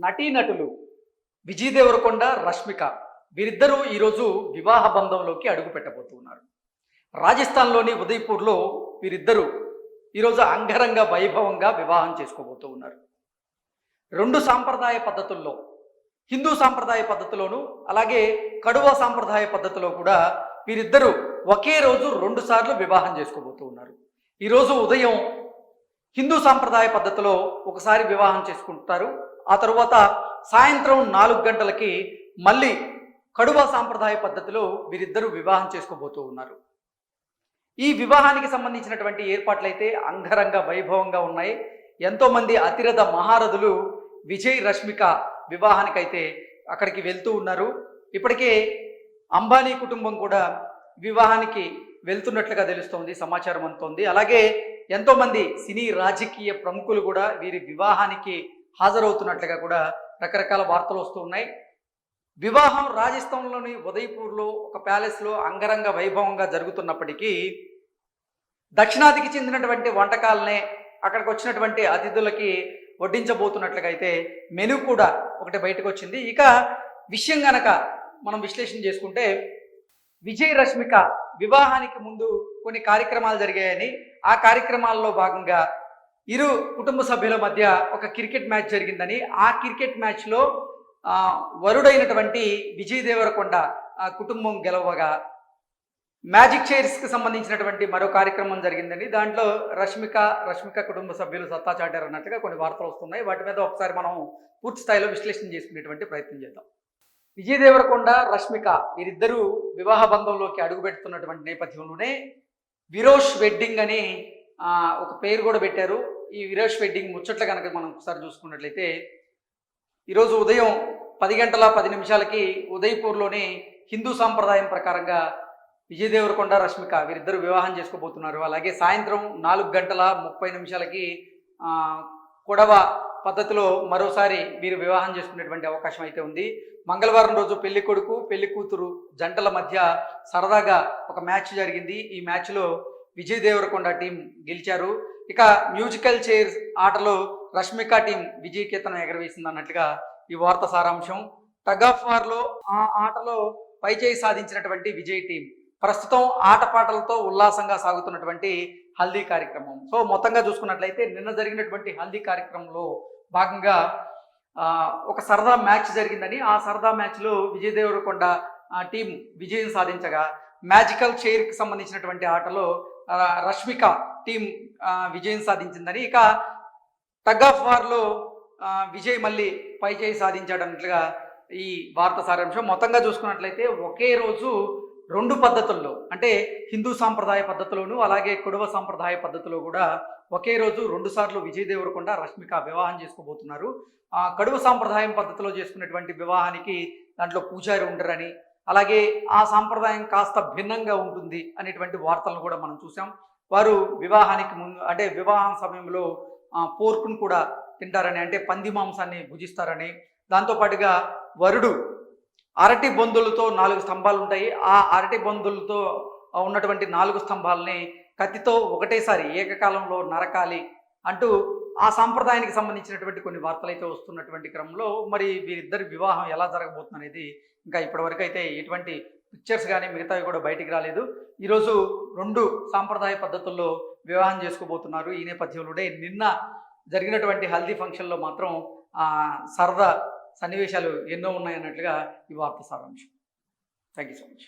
నటీనటులు విజయ్ దేవరకొండ, రష్మిక వీరిద్దరూ ఈరోజు వివాహ బంధంలోకి అడుగు పెట్టబోతున్నారు. రాజస్థాన్లోని ఉదయ్పూర్లో వీరిద్దరూ ఈరోజు అంగరంగ వైభవంగా వివాహం చేసుకోబోతూ ఉన్నారు. రెండు సాంప్రదాయ పద్ధతుల్లో, హిందూ సాంప్రదాయ పద్ధతిలోను అలాగే కడువ సాంప్రదాయ పద్ధతిలో కూడా వీరిద్దరూ ఒకే రోజు 2 సార్లు వివాహం చేసుకోబోతూ ఉన్నారు. ఈరోజు ఉదయం హిందూ సాంప్రదాయ పద్ధతిలో ఒకసారి వివాహం చేసుకుంటారు. ఆ తరువాత సాయంత్రం 4 గంటలకి మళ్ళీ కడువ సాంప్రదాయ పద్ధతిలో వీరిద్దరూ వివాహం చేసుకోబోతూ ఉన్నారు. ఈ వివాహానికి సంబంధించినటువంటి ఏర్పాట్లయితే అంగరంగ వైభవంగా ఉన్నాయి. ఎంతోమంది అతిరథ మహారథులు విజయ్ రష్మిక వివాహానికైతే అక్కడికి వెళ్తూ ఉన్నారు. ఇప్పటికే అంబానీ కుటుంబం కూడా వివాహానికి వెళ్తున్నట్లుగా తెలుస్తోంది, సమాచారం అందుతోంది. అలాగే ఎంతోమంది సినీ రాజకీయ ప్రముఖులు కూడా వీరి వివాహానికి హాజరవుతున్నట్లుగా కూడా రకరకాల వార్తలు వస్తూ ఉన్నాయి. వివాహం రాజస్థాన్లోని ఉదయ్పూర్లో ఒక ప్యాలెస్లో అంగరంగ వైభవంగా జరుగుతున్నప్పటికీ దక్షిణాదికి చెందినటువంటి వంటకాలనే అక్కడికి వచ్చినటువంటి అతిథులకి వడ్డించబోతున్నట్లుగా అయితే మెను కూడా ఒకటి బయటకు వచ్చింది. ఇక విషయం గనక మనం విశ్లేషణ చేసుకుంటే విజయ్ రష్మిక వివాహానికి ముందు కొన్ని కార్యక్రమాలు జరిగాయని, ఆ కార్యక్రమాల్లో భాగంగా ఇరు కుటుంబ సభ్యుల మధ్య ఒక క్రికెట్ మ్యాచ్ జరిగిందని, ఆ క్రికెట్ మ్యాచ్లో వరుడైనటువంటి విజయ్ దేవరకొండ కుటుంబం గెలవగా మ్యాజిక్ చైర్స్కి సంబంధించినటువంటి మరో కార్యక్రమం జరిగిందని, దాంట్లో రష్మిక కుటుంబ సభ్యులు సత్తా చాటారు అన్నట్టుగా కొన్ని వార్తలు వస్తున్నాయి. వాటి మీద ఒకసారి మనం పూర్తి స్థాయిలో విశ్లేషణ చేసుకునేటువంటి ప్రయత్నం చేద్దాం. విజయ్ దేవరకొండ, రష్మిక వీరిద్దరూ వివాహ బంధంలోకి అడుగుపెడుతున్నటువంటి నేపథ్యంలోనే విరోష్ వెడ్డింగ్ అని ఒక పేరు కూడా పెట్టారు. ఈ విరోష్ వెడ్డింగ్ ముచ్చట్లు కనుక మనం ఒకసారి చూసుకున్నట్లయితే ఈరోజు ఉదయం 10 గంటల 10 నిమిషాలకి ఉదయ్పూర్లోని హిందూ సాంప్రదాయం ప్రకారంగా విజయ్ దేవరకొండ, రష్మిక వీరిద్దరూ వివాహం చేసుకోబోతున్నారు. అలాగే సాయంత్రం 4 గంటల 30 నిమిషాలకి కొడవ పద్ధతిలో మరోసారి వీరు వివాహం చేసుకునేటువంటి అవకాశం అయితే ఉంది. మంగళవారం రోజు పెళ్లి కొడుకు పెళ్లి కూతురు జంటల మధ్య సరదాగా ఒక మ్యాచ్ జరిగింది. ఈ మ్యాచ్లో విజయ్ దేవరకొండ టీం గెలిచారు. ఇక మ్యూజికల్ చైర్స్ ఆటలో రష్మిక టీం విజయకేతనం ఎగరవేసింది అన్నట్లుగా ఈ వార్త సారాంశం. టగ్ ఆఫ్ వార్లో ఆ ఆటలో పైచేయి సాధించినటువంటి విజయ్ టీం ప్రస్తుతం ఆటపాటలతో ఉల్లాసంగా సాగుతున్నటువంటి హల్దీ కార్యక్రమం. సో మొత్తంగా చూసుకున్నట్లయితే నిన్న జరిగినటువంటి హల్దీ కార్యక్రమంలో భాగంగా ఒక సరదా మ్యాచ్ జరిగిందని, ఆ సరదా మ్యాచ్లో విజయ్ దేవరకొండ టీం విజయం సాధించగా, మ్యాజికల్ చైర్కి సంబంధించినటువంటి ఆటలో రష్మిక టీం విజయం సాధించిందని, ఇక టగ్ ఆఫ్ వార్లో విజయ్ మళ్ళీ పైచేయి సాధించాడన్నట్లుగా ఈ వార్త సారాంశం. మొత్తంగా చూసుకున్నట్లయితే ఒకే రోజు 2 పద్ధతుల్లో, అంటే హిందూ సాంప్రదాయ పద్ధతిలోను అలాగే కుడవ సాంప్రదాయ పద్ధతిలో కూడా ఒకే రోజు 2 సార్లు విజయ్ దేవరకొండ, రష్మిక వివాహం చేసుకోబోతున్నారు. కడువ సాంప్రదాయం పద్ధతిలో చేసుకునేటువంటి వివాహానికి దాంట్లో పూజారి ఉండరని, అలాగే ఆ సాంప్రదాయం కాస్త భిన్నంగా ఉంటుంది అనేటువంటి వార్తలను కూడా మనం చూసాం. వారు వివాహానికి ముందు, అంటే వివాహం సమయంలో పోర్కును కూడా తింటారని, అంటే పంది మాంసాన్ని భుజిస్తారని, దాంతోపాటుగా వరుడు అరటి బొందులతో 4 స్తంభాలు ఉంటాయి. ఆ అరటి బొందులతో ఉన్నటువంటి 4 స్తంభాలని కత్తితో ఒకటేసారి ఏకకాలంలో నరకాలి అంటూ ఆ సాంప్రదాయానికి సంబంధించినటువంటి కొన్ని వార్తలు అయితే వస్తున్నటువంటి క్రమంలో మరి వీరిద్దరి వివాహం ఎలా జరగబోతుంది అనేది ఇంకా ఇప్పటివరకు అయితే ఎటువంటి పిక్చర్స్ కానీ మిగతావి కూడా బయటికి రాలేదు. ఈరోజు 2 సాంప్రదాయ పద్ధతుల్లో వివాహం చేసుకోబోతున్నారు. ఈ నేపథ్యంలోనే నిన్న జరిగినటువంటి హల్దీ ఫంక్షన్లో మాత్రం సరదా సన్నివేశాలు ఎన్నో ఉన్నాయన్నట్లుగా ఈ వార్త సారాంశం. Thank you so much.